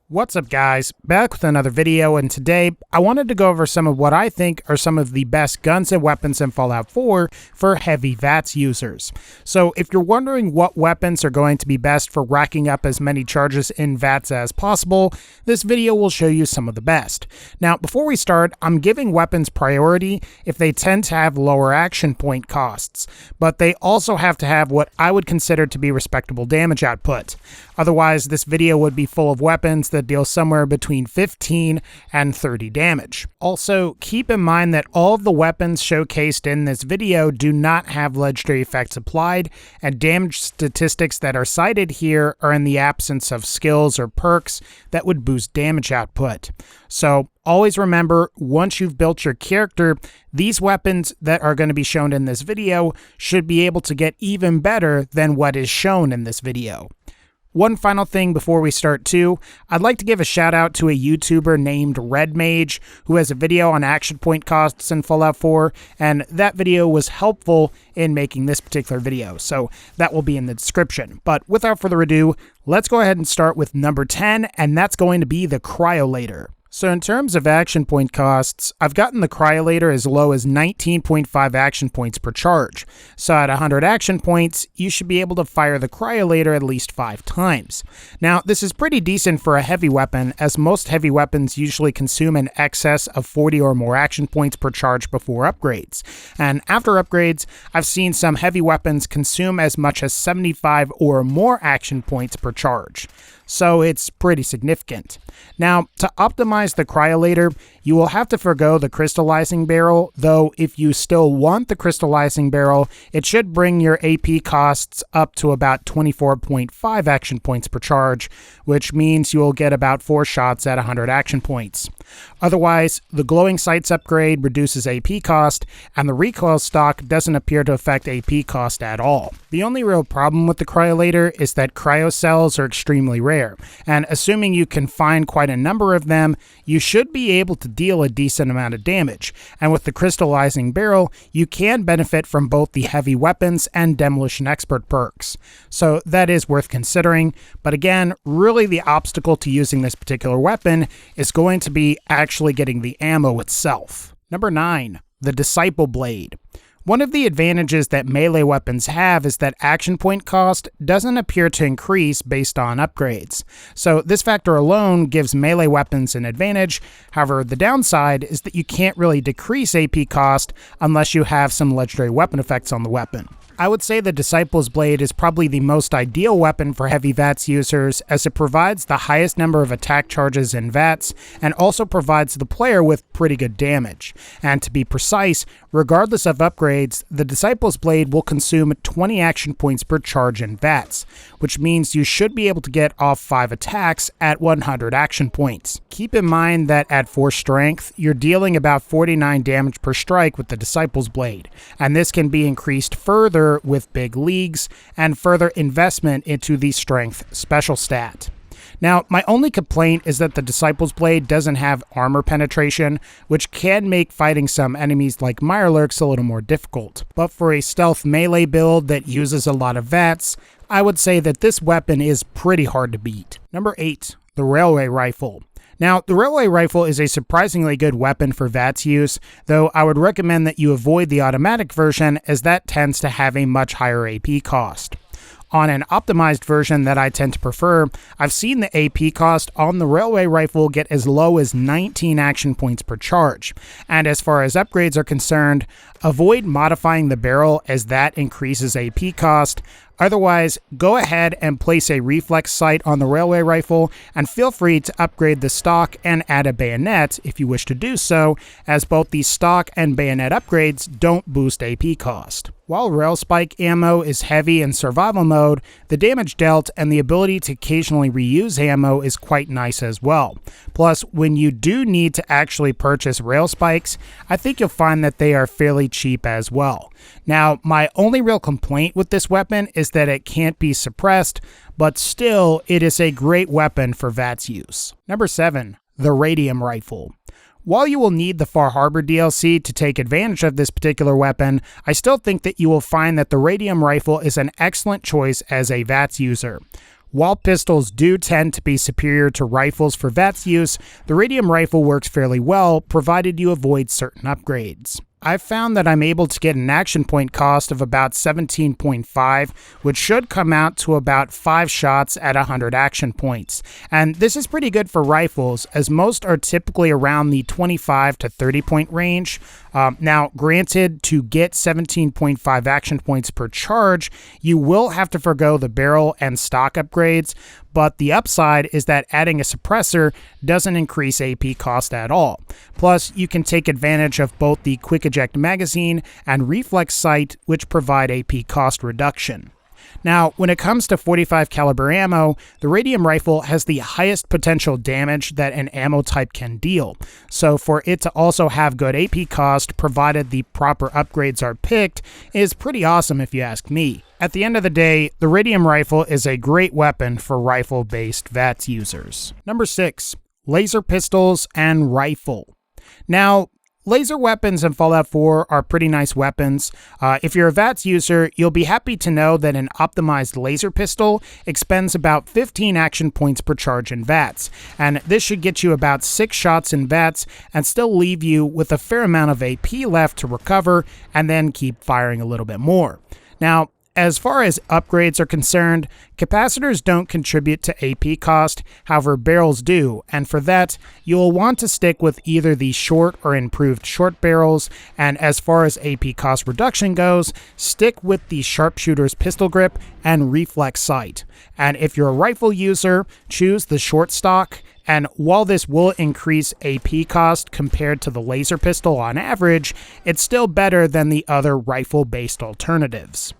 What's up guys, back with another video, and today I wanted to go over some of what I think are some of the best guns and weapons in Fallout 4 for heavy VATS users. So if you're wondering what weapons are going to be best for racking up as many charges in VATS as possible, this video will show you some of the best. Now before we start, I'm giving weapons priority if they tend to have lower action point costs, but they also have to have what I would consider to be respectable damage output. Otherwise, this video would be full of weapons that deal somewhere between 15 and 30 damage. Also, keep in mind that all of the weapons showcased in this video do not have legendary effects applied, and damage statistics that are cited here are in the absence of skills or perks that would boost damage output. So always remember, once you've built your character, these weapons that are going to be shown in this video should be able to get even better than what is shown in this video. One final thing before we start too, I'd like to give a shout out to a YouTuber named Redmage who has a video on action point costs in Fallout 4, and that video was helpful in making this particular video, so that will be in the description. But without further ado, let's go ahead and start with number 10, and that's going to be the Cryolator. So in terms of action point costs, I've gotten the Cryolator as low as 19.5 action points per charge. So at 100 action points, you should be able to fire the Cryolator at least 5 times. Now, this is pretty decent for a heavy weapon, as most heavy weapons usually consume in excess of 40 or more action points per charge before upgrades. And after upgrades, I've seen some heavy weapons consume as much as 75 or more action points per charge. So it's pretty significant. Now, to optimize the Cryolator, you will have to forgo the crystallizing barrel, though if you still want the crystallizing barrel, it should bring your AP costs up to about 24.5 action points per charge, which means you will get about 4 shots at 100 action points. Otherwise, the glowing sights upgrade reduces AP cost, and the recoil stock doesn't appear to affect AP cost at all. The only real problem with the Cryolator is that cryo cells are extremely rare, and assuming you can find quite a number of them, you should be able to deal a decent amount of damage, and with the crystallizing barrel, you can benefit from both the heavy weapons and demolition expert perks. So that is worth considering, but again, really the obstacle to using this particular weapon is going to be actually getting the ammo itself. Number 9, the Disciple Blade. One of the advantages that melee weapons have is that action point cost doesn't appear to increase based on upgrades. So this factor alone gives melee weapons an advantage. However, the downside is that you can't really decrease AP cost unless you have some legendary weapon effects on the weapon. I would say the Disciple's Blade is probably the most ideal weapon for heavy VATS users, as it provides the highest number of attack charges in VATS and also provides the player with pretty good damage. And to be precise, regardless of upgrades, the Disciple's Blade will consume 20 action points per charge in VATS, which means you should be able to get off 5 attacks at 100 action points. Keep in mind that at 4 strength, you're dealing about 49 damage per strike with the Disciple's Blade, and this can be increased further with big leagues and further investment into the strength special stat. Now, my only complaint is that the Disciple's Blade doesn't have armor penetration, which can make fighting some enemies like Mirelurks a little more difficult. But for a stealth melee build that uses a lot of VATS, I would say that this weapon is pretty hard to beat. Number 8, the Railway Rifle. Now, the Railway Rifle is a surprisingly good weapon for VATS use, though I would recommend that you avoid the automatic version, as that tends to have a much higher AP cost. On an optimized version that I tend to prefer, I've seen the AP cost on the Railway Rifle get as low as 19 action points per charge. And as far as upgrades are concerned, avoid modifying the barrel, as that increases AP cost. Otherwise, go ahead and place a reflex sight on the Railway Rifle, and feel free to upgrade the stock and add a bayonet if you wish to do so, as both the stock and bayonet upgrades don't boost AP cost. While Rail Spike ammo is heavy in survival mode, the damage dealt and the ability to occasionally reuse ammo is quite nice as well. Plus, when you do need to actually purchase Rail Spikes, I think you'll find that they are fairly cheap as well. Now, my only real complaint with this weapon is that it can't be suppressed, but still, it is a great weapon for VATS use. Number 7, the Radium Rifle. While you will need the Far Harbor DLC to take advantage of this particular weapon, I still think that you will find that the Radium Rifle is an excellent choice as a VATS user. While pistols do tend to be superior to rifles for VATS use, the radium rifle works fairly well, provided you avoid certain upgrades. I've found that I'm able to get an action point cost of about 17.5, which should come out to about 5 shots at 100 action points. And this is pretty good for rifles, as most are typically around the 25 to 30 point range. Now, granted, to get 17.5 action points per charge, you will have to forgo the barrel and stock upgrades, but the upside is that adding a suppressor doesn't increase AP cost at all. Plus, you can take advantage of both the quick eject magazine and reflex sight, which provide AP cost reduction. Now, when it comes to 45 caliber ammo, the radium rifle has the highest potential damage that an ammo type can deal. So for it to also have good AP cost, provided the proper upgrades are picked, is pretty awesome if you ask me. At the end of the day, the radium rifle is a great weapon for rifle-based VATS users. Number 6, laser pistols and rifle. Now, laser weapons in Fallout 4 are pretty nice weapons. If you're a VATS user, you'll be happy to know that an optimized laser pistol expends about 15 action points per charge in VATS, and this should get you about 6 shots in VATS and still leave you with a fair amount of AP left to recover and then keep firing a little bit more. Now, as far as upgrades are concerned, capacitors don't contribute to AP cost, however barrels do, and for that, you'll want to stick with either the short or improved short barrels, and as far as AP cost reduction goes, stick with the sharpshooter's pistol grip and reflex sight. And if you're a rifle user, choose the short stock, and while this will increase AP cost compared to the laser pistol on average, it's still better than the other rifle-based alternatives.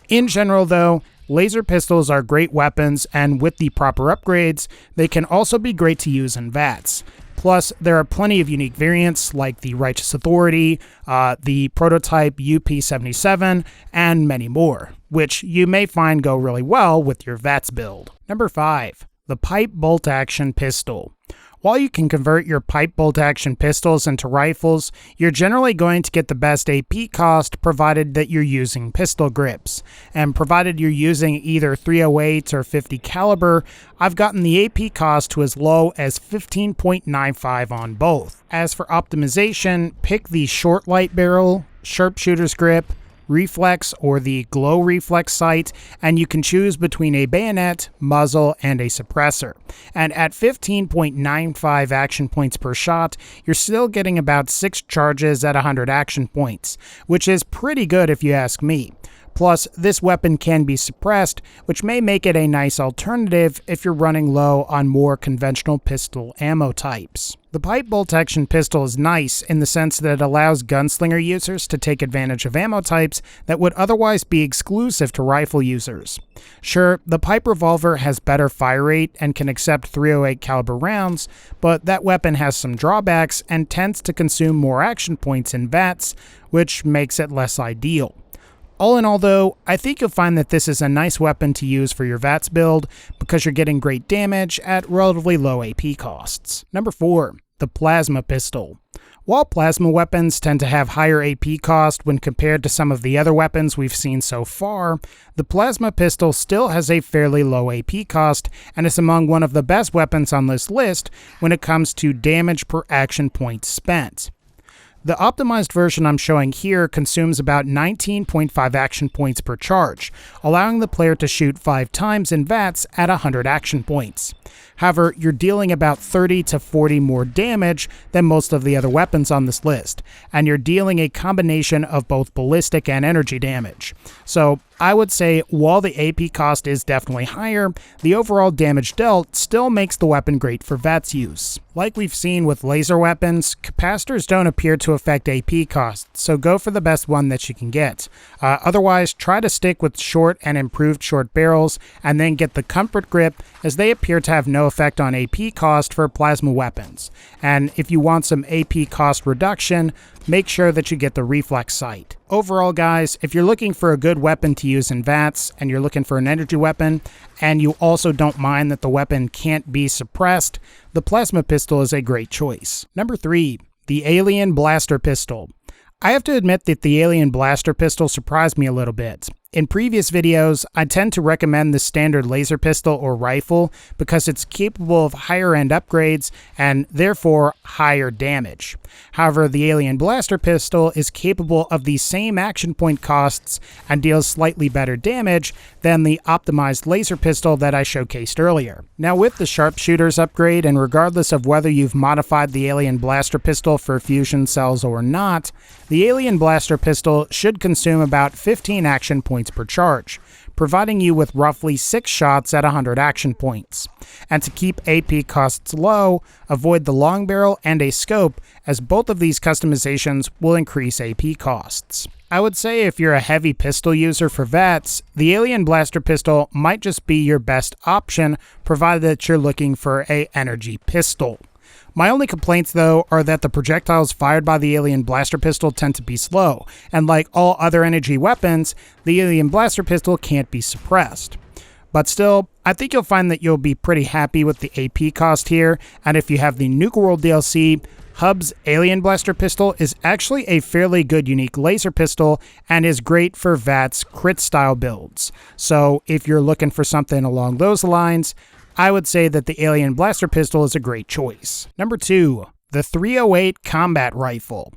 In general, though, laser pistols are great weapons, and with the proper upgrades, they can also be great to use in VATS. Plus, there are plenty of unique variants like the Righteous Authority, the prototype UP77, and many more, which you may find go really well with your VATS build. Number 5, the pipe bolt-action pistol. While you can convert your pipe bolt-action pistols into rifles, you're generally going to get the best AP cost provided that you're using pistol grips. And provided you're using either 308 or 50 caliber, I've gotten the AP cost to as low as 15.95 on both. As for optimization, pick the short light barrel, sharpshooter's grip, reflex or the glow reflex sight, and you can choose between a bayonet, muzzle, and a suppressor. And at 15.95 action points per shot, you're still getting about 6 charges at 100 action points, which is pretty good if you ask me. Plus, this weapon can be suppressed, which may make it a nice alternative if you're running low on more conventional pistol ammo types. The pipe bolt-action pistol is nice in the sense that it allows gunslinger users to take advantage of ammo types that would otherwise be exclusive to rifle users. Sure, the pipe revolver has better fire rate and can accept 308 caliber rounds, but that weapon has some drawbacks and tends to consume more action points in VATS, which makes it less ideal. All in all though, I think you'll find that this is a nice weapon to use for your VATS build because you're getting great damage at relatively low AP costs. Number 4, the plasma pistol. While plasma weapons tend to have higher AP cost when compared to some of the other weapons we've seen so far, the plasma pistol still has a fairly low AP cost and is among one of the best weapons on this list when it comes to damage per action point spent. The optimized version I'm showing here consumes about 19.5 action points per charge, allowing the player to shoot 5 times in VATS at 100 action points. However, you're dealing about 30 to 40 more damage than most of the other weapons on this list, and you're dealing a combination of both ballistic and energy damage. So I would say while the AP cost is definitely higher, the overall damage dealt still makes the weapon great for VATS use. Like we've seen with laser weapons, capacitors don't appear to affect AP cost, so go for the best one that you can get. Otherwise, try to stick with short and improved short barrels, and then get the comfort grip, as they appear to have no effect on AP cost for plasma weapons. And if you want some AP cost reduction, make sure that you get the reflex sight. Overall, guys, if you're looking for a good weapon to use in VATS, and you're looking for an energy weapon, and you also don't mind that the weapon can't be suppressed, the plasma pistol is a great choice. Number 3, the Alien Blaster Pistol. I have to admit that the Alien Blaster Pistol surprised me a little bit. in previous videos, I tend to recommend the standard laser pistol or rifle because it's capable of higher end upgrades and therefore higher damage. However, the alien blaster pistol is capable of the same action point costs and deals slightly better damage than the optimized laser pistol that I showcased earlier. Now, with the sharpshooter's upgrade, and regardless of whether you've modified the alien blaster pistol for fusion cells or not, the alien blaster pistol should consume about 15 action points per charge, providing you with roughly 6 shots at 100 action points. And to keep AP costs low, avoid the long barrel and a scope, as both of these customizations will increase AP costs. I would say if you're a heavy pistol user for Vats, the alien blaster pistol might just be your best option, provided that you're looking for an energy pistol. My only complaints, though, are that the projectiles fired by the alien blaster pistol tend to be slow, and like all other energy weapons, the alien blaster pistol can't be suppressed. But still, I think you'll find that you'll be pretty happy with the AP cost here, and if you have the Nuke World DLC, Hub's alien blaster pistol is actually a fairly good unique laser pistol and is great for Vats crit style builds. So if you're looking for something along those lines, I would say that the alien blaster pistol is a great choice. Number 2, the 308 combat rifle.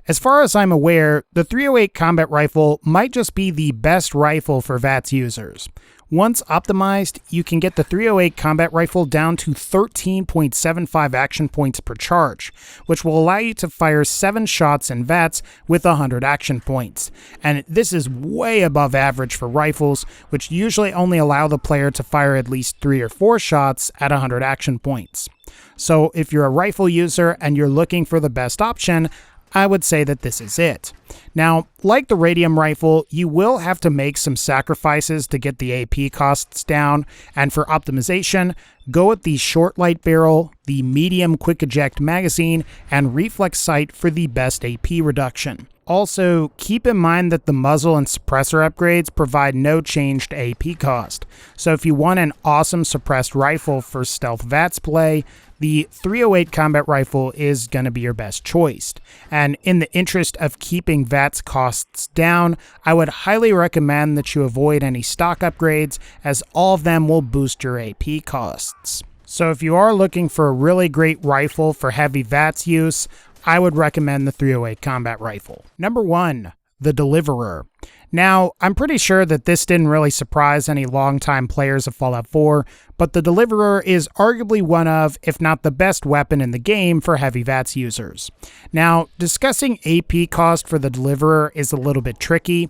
As far as I'm aware, the 308 combat rifle might just be the best rifle for Vats users. Once optimized, you can get the 308 combat rifle down to 13.75 action points per charge, which will allow you to fire 7 shots in Vats with 100 action points. And this is way above average for rifles, which usually only allow the player to fire at least 3 or 4 shots at 100 action points. So if you're a rifle user and you're looking for the best option, I would say that this is it. Now, like the radium rifle, you will have to make some sacrifices to get the AP costs down, and for optimization, go with the short light barrel, the medium quick eject magazine, and reflex sight for the best AP reduction. Also, keep in mind that the muzzle and suppressor upgrades provide no change to AP cost, so if you want an awesome suppressed rifle for stealth Vats play, the 308 combat rifle is going to be your best choice. And in the interest of keeping Vats costs down, I would highly recommend that you avoid any stock upgrades, as all of them will boost your AP costs. So if you are looking for a really great rifle for heavy Vats use, I would recommend the 308 combat rifle. Number 1, the Deliverer. Now, I'm pretty sure that this didn't really surprise any longtime players of Fallout 4, but the Deliverer is arguably one of, if not the best weapon in the game for heavy Vats users. Now, discussing AP cost for the Deliverer is a little bit tricky.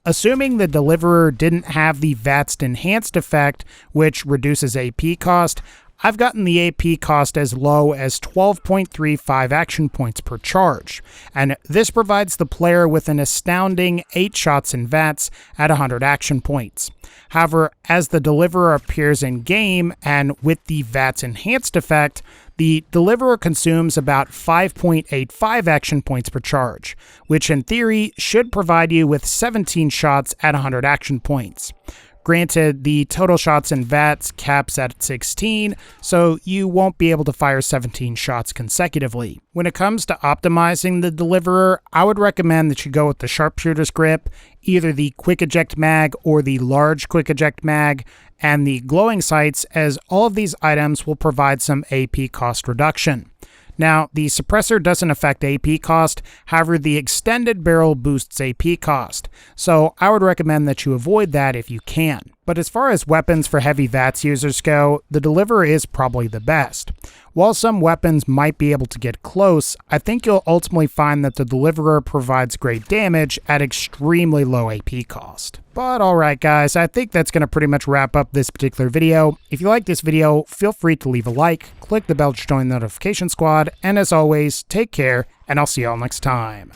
Assuming the Deliverer didn't have the Vats Enhanced effect, which reduces AP cost, I've gotten the AP cost as low as 12.35 action points per charge, and this provides the player with an astounding 8 shots in Vats at 100 action points. However, as the Deliverer appears in-game and with the Vats Enhanced effect, the Deliverer consumes about 5.85 action points per charge, which in theory should provide you with 17 shots at 100 action points. Granted, the total shots in Vats caps at 16, so you won't be able to fire 17 shots consecutively. When it comes to optimizing the Deliverer, I would recommend that you go with the sharpshooter's grip, either the quick eject mag or the large quick eject mag, and the glowing sights, as all of these items will provide some AP cost reduction. Now, the suppressor doesn't affect AP cost, however, the extended barrel boosts AP cost, so I would recommend that you avoid that if you can. But as far as weapons for heavy Vats users go, the Deliverer is probably the best. While some weapons might be able to get close, I think you'll ultimately find that the Deliverer provides great damage at extremely low AP cost. But alright guys, I think that's going to pretty much wrap up this particular video. If you like this video, feel free to leave a like, click the bell to join the notification squad, and as always, take care, and I'll see y'all next time.